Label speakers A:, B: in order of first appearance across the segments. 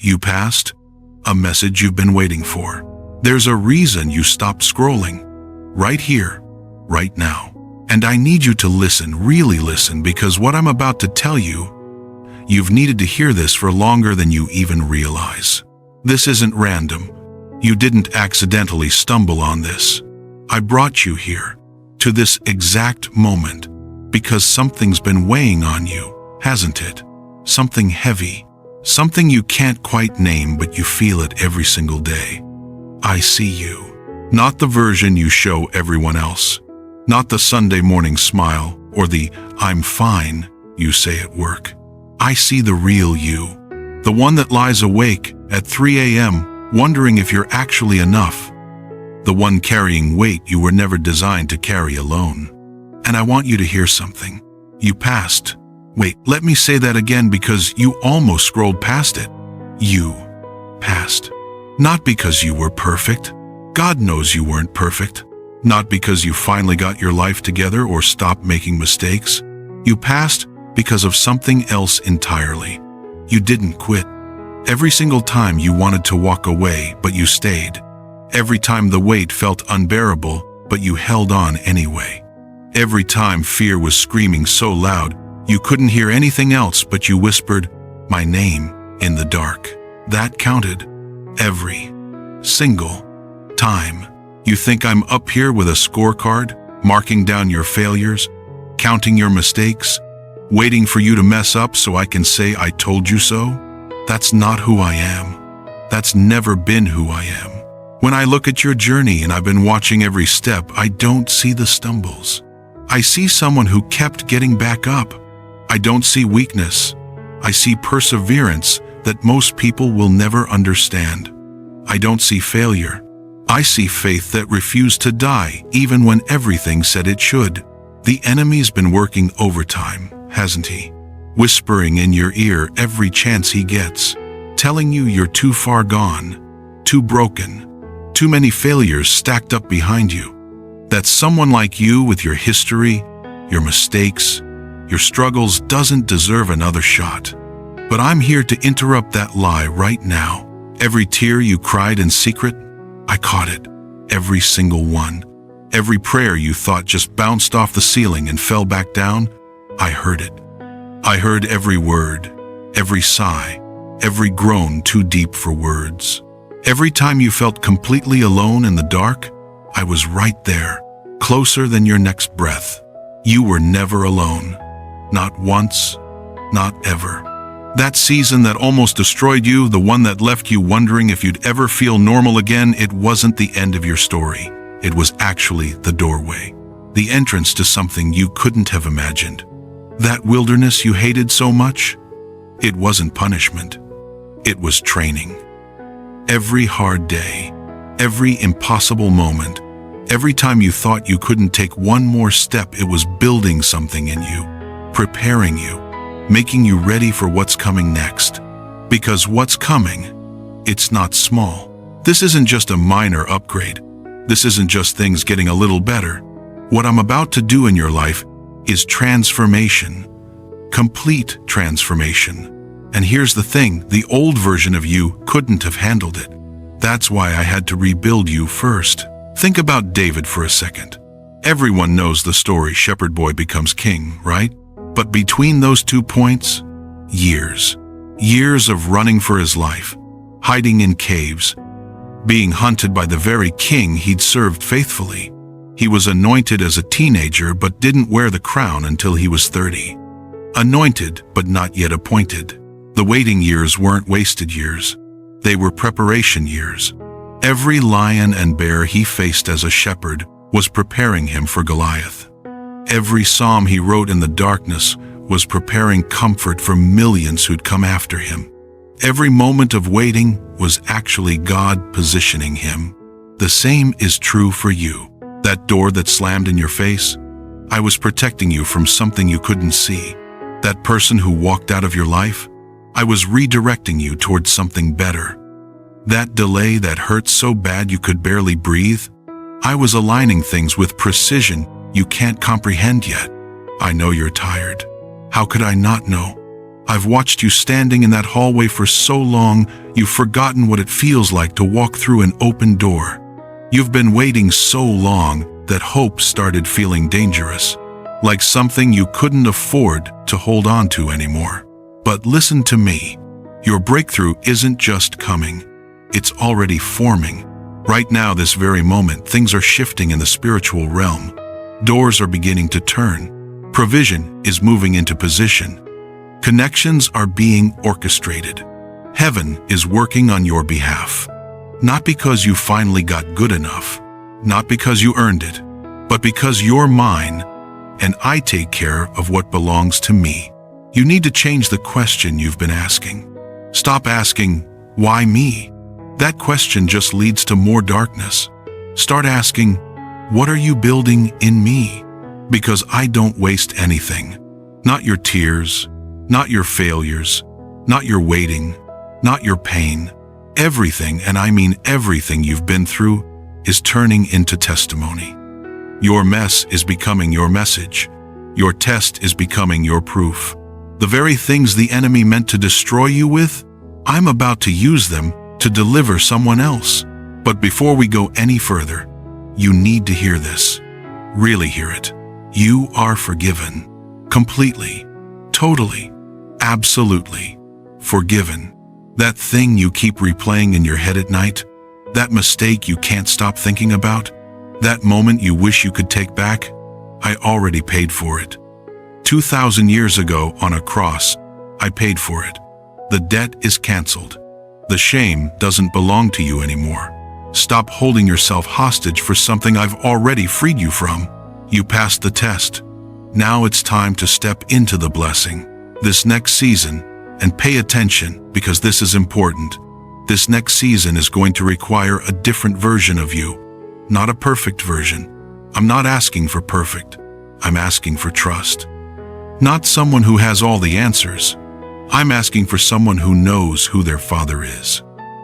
A: You passed a message you've been waiting for. There's a reason you stopped scrolling. Right here, right now. And I need you to listen, really listen, because what I'm about to tell you, you've needed to hear this for longer than you even realize. This isn't random. You didn't accidentally stumble on this. I brought you here, to this exact moment, because something's been weighing on you, hasn't it? Something heavy. Something you can't quite name, but you feel it every single day. I see you. Not the version you show everyone else. Not the Sunday morning smile or the "I'm fine" you say at work. I see the real you. The one that lies awake at 3 a.m. wondering if you're actually enough. The one carrying weight you were never designed to carry alone. And I want you to hear something. You passed. Wait, let me say that again because you almost scrolled past it. You passed. Not because you were perfect. God knows you weren't perfect. Not because you finally got your life together or stopped making mistakes. You passed because of something else entirely. You didn't quit. Every single time you wanted to walk away, but you stayed. Every time the weight felt unbearable, but you held on anyway. Every time fear was screaming so loud, you couldn't hear anything else, but you whispered, "My name," in the dark. That counted. Every single time. You think I'm up here with a scorecard, marking down your failures, counting your mistakes, waiting for you to mess up so I can say I told you so? That's not who I am. That's never been who I am. When I look at your journey and I've been watching every step, I don't see the stumbles. I see someone who kept getting back up. I don't see weakness. I see perseverance that most people will never understand. I don't see failure. I see faith that refused to die even when everything said it should. The enemy's been working overtime, hasn't he? Whispering in your ear every chance he gets, telling you you're too far gone, too broken, too many failures stacked up behind you. That someone like you with your history, your mistakes, your struggles doesn't deserve another shot. But I'm here to interrupt that lie right now. Every tear you cried in secret, I caught it. Every single one. Every prayer you thought just bounced off the ceiling and fell back down, I heard it. I heard every word, every sigh, every groan too deep for words. Every time you felt completely alone in the dark, I was right there, closer than your next breath. You were never alone. Not once, not ever. That season that almost destroyed you, the one that left you wondering if you'd ever feel normal again, it wasn't the end of your story. It was actually the doorway, the entrance to something you couldn't have imagined. That wilderness you hated so much, it wasn't punishment. It was training. Every hard day, every impossible moment, every time you thought you couldn't take one more step, it was building something in you, preparing you, making you ready for what's coming next. Because what's coming, it's not small. This isn't just a minor upgrade. This isn't just things getting a little better. What I'm about to do in your life is transformation. Complete transformation. And here's the thing, the old version of you couldn't have handled it. That's why I had to rebuild you first. Think about David for a second. Everyone knows the story, shepherd boy becomes king, right? But between those 2 points, years. Years of running for his life, hiding in caves, being hunted by the very king he'd served faithfully. He was anointed as a teenager but didn't wear the crown until he was 30. Anointed but not yet appointed. The waiting years weren't wasted years. They were preparation years. Every lion and bear he faced as a shepherd was preparing him for Goliath. Every psalm he wrote in the darkness was preparing comfort for millions who'd come after him. Every moment of waiting was actually God positioning him. The same is true for you. That door that slammed in your face, I was protecting you from something you couldn't see. That person who walked out of your life, I was redirecting you towards something better. That delay that hurt so bad you could barely breathe, I was aligning things with precision you can't comprehend yet. I know you're tired. How could I not know? I've watched you standing in that hallway for so long, you've forgotten what it feels like to walk through an open door. You've been waiting so long that hope started feeling dangerous, like something you couldn't afford to hold on to anymore. But listen to me. Your breakthrough isn't just coming. It's already forming. Right now, this very moment, things are shifting in the spiritual realm. Doors are beginning to turn. Provision is moving into position. Connections are being orchestrated. Heaven is working on your behalf. Not because you finally got good enough, not because you earned it, but because you're mine, and I take care of what belongs to me. You need to change the question you've been asking. Stop asking, why me? That question just leads to more darkness. Start asking, what are you building in me? Because I don't waste anything. Not your tears, not your failures, not your waiting, not your pain. Everything, and I mean everything you've been through, is turning into testimony. Your mess is becoming your message. Your test is becoming your proof. The very things the enemy meant to destroy you with, I'm about to use them to deliver someone else. But before we go any further, you need to hear this. Really hear it. You are forgiven. Completely. Totally. Absolutely. Forgiven. That thing you keep replaying in your head at night, that mistake you can't stop thinking about, that moment you wish you could take back, I already paid for it. 2,000 years ago on a cross, I paid for it. The debt is canceled. The shame doesn't belong to you anymore. Stop holding yourself hostage for something I've already freed you from. You passed the test. Now it's time to step into the blessing. This next season, and pay attention because this is important. This next season is going to require a different version of you, not a perfect version. I'm not asking for perfect. I'm asking for trust. Not someone who has all the answers. I'm asking for someone who knows who their Father is.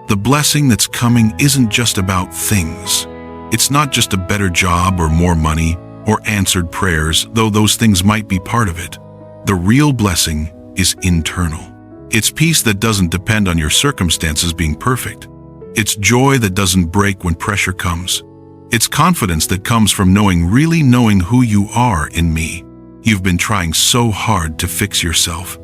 A: The blessing that's coming isn't just about things. It's not just a better job or more money or answered prayers, though those things might be part of it. The real blessing is internal. It's peace that doesn't depend on your circumstances being perfect. It's joy that doesn't break when pressure comes. It's confidence that comes from really knowing who you are in me. You've been trying so hard to fix yourself,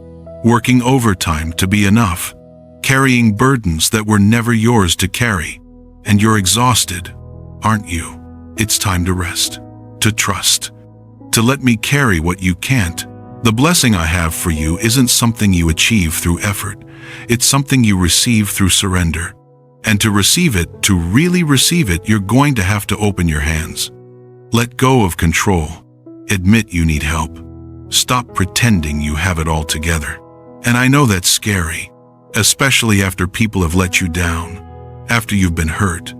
A: working overtime to be enough, carrying burdens that were never yours to carry, and you're exhausted, aren't you? It's time to rest, to trust, to let me carry what you can't. The blessing I have for you isn't something you achieve through effort. It's something you receive through surrender. And to receive it, to really receive it, you're going to have to open your hands. Let go of control. Admit you need help. Stop pretending you have it all together. And I know that's scary, especially after people have let you down, after you've been hurt,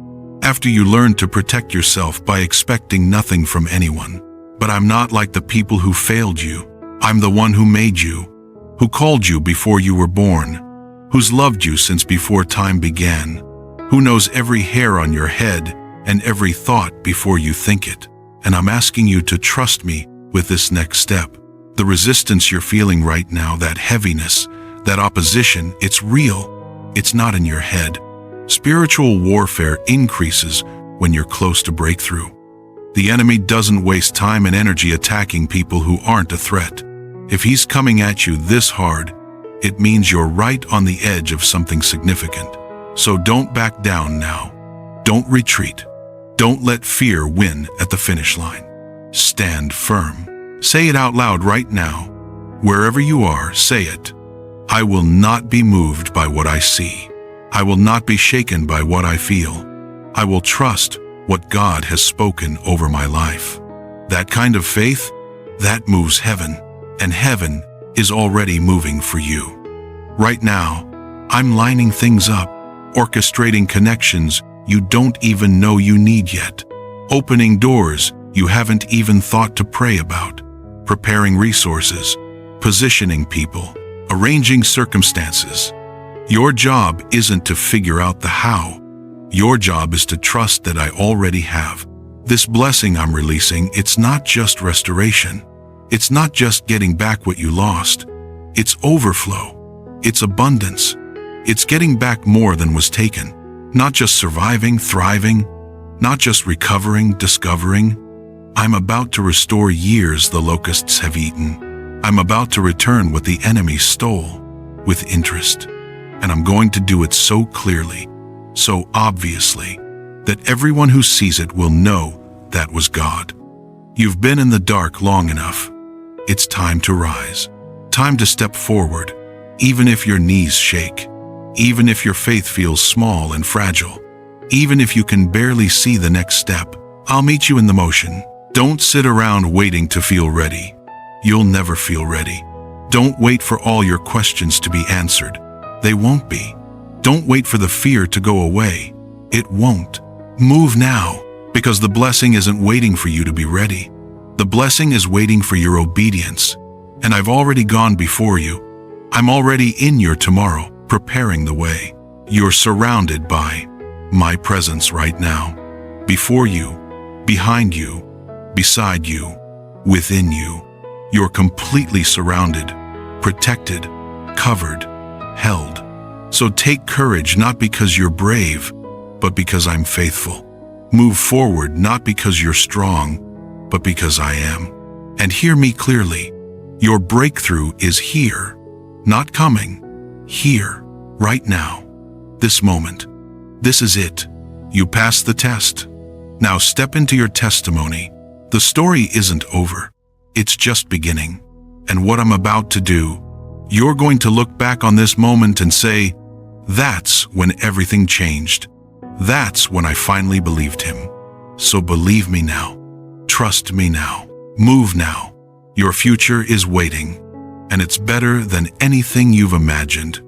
A: after you learned to protect yourself by expecting nothing from anyone. But I'm not like the people who failed you. I'm the one who made you, who called you before you were born, who's loved you since before time began, who knows every hair on your head and every thought before you think it. And I'm asking you to trust me with this next step. The resistance you're feeling right now, that heaviness, that opposition, it's real. It's not in your head. Spiritual warfare increases when you're close to breakthrough. The enemy doesn't waste time and energy attacking people who aren't a threat. If he's coming at you this hard, it means you're right on the edge of something significant. So don't back down now. Don't retreat. Don't let fear win at the finish line. Stand firm. Say it out loud right now. Wherever you are, say it. I will not be moved by what I see. I will not be shaken by what I feel. I will trust what God has spoken over my life. That kind of faith, that moves heaven, and heaven is already moving for you. Right now, I'm lining things up, orchestrating connections you don't even know you need yet, opening doors you haven't even thought to pray about, preparing resources, positioning people, arranging circumstances. Your job isn't to figure out the how. Your job is to trust that I already have. This blessing I'm releasing, it's not just restoration. It's not just getting back what you lost. It's overflow. It's abundance. It's getting back more than was taken. Not just surviving, thriving, not just recovering, discovering. I'm about to restore years the locusts have eaten. I'm about to return what the enemy stole with interest. And I'm going to do it so clearly, so obviously, that everyone who sees it will know that was God. You've been in the dark long enough. It's time to rise. Time to step forward, even if your knees shake, even if your faith feels small and fragile, even if you can barely see the next step. I'll meet you in the motion. Don't sit around waiting to feel ready. You'll never feel ready. Don't wait for all your questions to be answered. They won't be. Don't wait for the fear to go away. It won't. Move now, because the blessing isn't waiting for you to be ready. The blessing is waiting for your obedience. And I've already gone before you. I'm already in your tomorrow, preparing the way. You're surrounded by my presence right now. Before you, behind you, beside you, within you. You're completely surrounded, protected, covered, held. So take courage, not because you're brave, but because I'm faithful. Move forward, not because you're strong, but because I am. And hear me clearly. Your breakthrough is here, not coming. Here, right now. This moment. This is it. You passed the test. Now step into your testimony. The story isn't over. It's just beginning. And what I'm about to do, you're going to look back on this moment and say, that's when everything changed. That's when I finally believed him. So believe me now. Trust me now. Move now. Your future is waiting, and it's better than anything you've imagined.